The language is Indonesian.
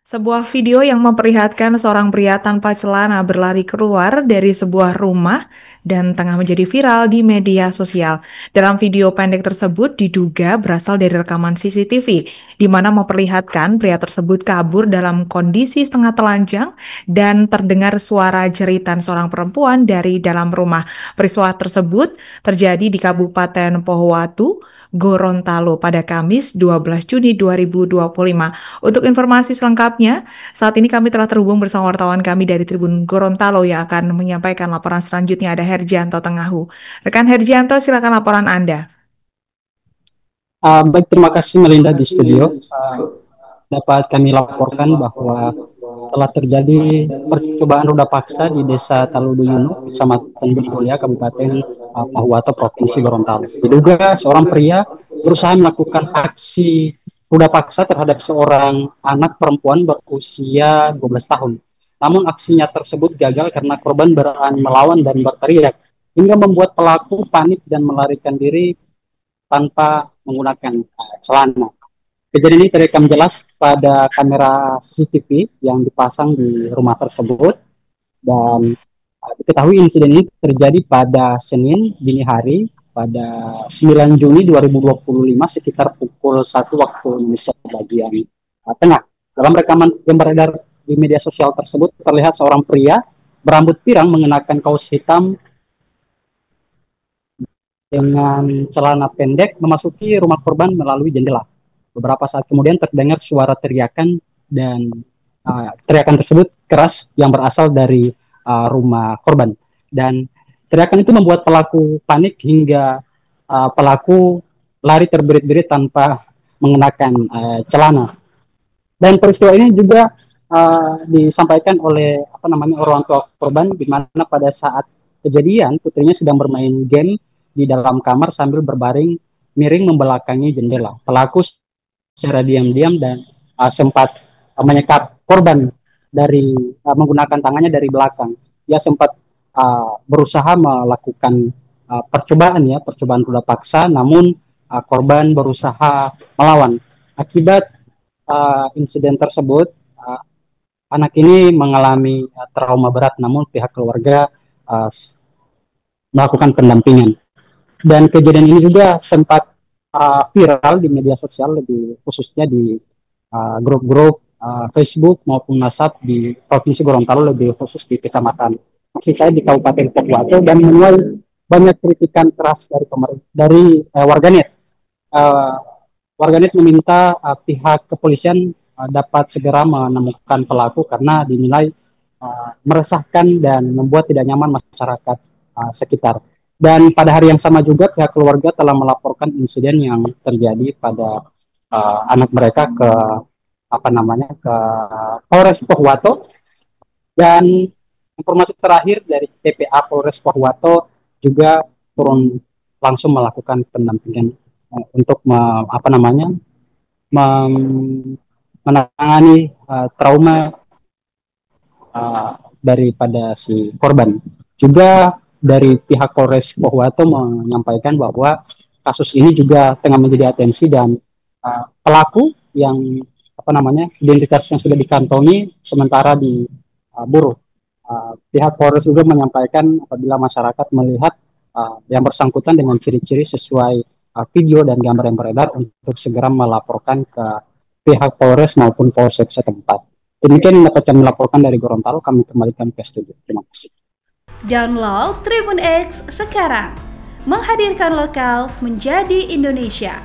Sebuah video yang memperlihatkan seorang pria tanpa celana berlari keluar dari sebuah rumah dan tengah menjadi viral di media sosial. Dalam video pendek tersebut diduga berasal dari rekaman CCTV, di mana memperlihatkan pria tersebut kabur dalam kondisi setengah telanjang dan terdengar suara jeritan seorang perempuan dari dalam rumah. Peristiwa tersebut terjadi di Kabupaten Pohuwatu, Gorontalo pada Kamis 12 Juni 2025. Untuk informasi selengkapnya, saat ini kami telah terhubung bersama wartawan kami dari Tribun Gorontalo yang akan menyampaikan laporan selanjutnya. Ada Hergianto Tengahu. Rekan Hergianto, silakan laporan Anda. Baik, terima kasih Melinda di studio. Dapat kami laporkan bahwa telah terjadi percobaan ruda paksa di Desa Taluduyunu, Kecamatan Bedoya, Kabupaten Pahuwato, Provinsi Gorontalo. Diduga seorang pria berusaha melakukan aksi ruda paksa terhadap seorang anak perempuan berusia 12 tahun. Namun aksinya tersebut gagal karena korban berani melawan dan berteriak, hingga membuat pelaku panik dan melarikan diri tanpa menggunakan celana. Kejadian ini terekam jelas pada kamera CCTV yang dipasang di rumah tersebut, dan diketahui insiden ini terjadi pada Senin dini hari pada 9 Juni 2025 sekitar pukul 1 waktu Indonesia bagian tengah. Dalam rekaman yang beredar di media sosial tersebut terlihat seorang pria berambut pirang mengenakan kaos hitam dengan celana pendek memasuki rumah korban melalui jendela. Beberapa saat kemudian terdengar suara teriakan, dan teriakan tersebut keras yang berasal dari rumah korban. Dan teriakan itu membuat pelaku panik hingga pelaku lari terbirit-birit tanpa mengenakan celana. Dan peristiwa ini juga disampaikan oleh orang tua korban, di mana pada saat kejadian putrinya sedang bermain game di dalam kamar sambil berbaring miring membelakangi jendela. Pelaku secara diam-diam dan sempat menyekap korban dari menggunakan tangannya dari belakang. Dia sempat berusaha melakukan percobaan ruda paksa, namun korban berusaha melawan. Akibat insiden tersebut, anak ini mengalami trauma berat, namun pihak keluarga melakukan pendampingan. Dan kejadian ini juga sempat viral di media sosial, lebih khususnya di grup-grup Facebook maupun WhatsApp di Provinsi Gorontalo, lebih khusus di Kecamatan maksud saya di Kabupaten Pohuwato, dan menuai banyak kritikan keras dari warganet. Warganet meminta pihak kepolisian dapat segera menemukan pelaku karena dinilai meresahkan dan membuat tidak nyaman masyarakat sekitar. Dan pada hari yang sama juga pihak keluarga telah melaporkan insiden yang terjadi pada anak mereka ke ke Polres Pohuwato. Dan informasi terakhir dari TPA Polres Pohuwato juga turun langsung melakukan pendampingan untuk menangani trauma daripada si korban. Juga dari pihak Polres Pohuwato menyampaikan bahwa kasus ini juga tengah menjadi atensi, dan pelaku yang identitasnya sudah dikantongi sementara diburu. Pihak Polres juga menyampaikan apabila masyarakat melihat yang bersangkutan dengan ciri-ciri sesuai video dan gambar yang beredar, untuk segera melaporkan ke pihak Polres maupun Polsek setempat. Demikian yang dapat kami laporkan dari Gorontalo. Kami kembalikan ke studio. Terima kasih. Download Tribun X sekarang, menghadirkan lokal menjadi Indonesia.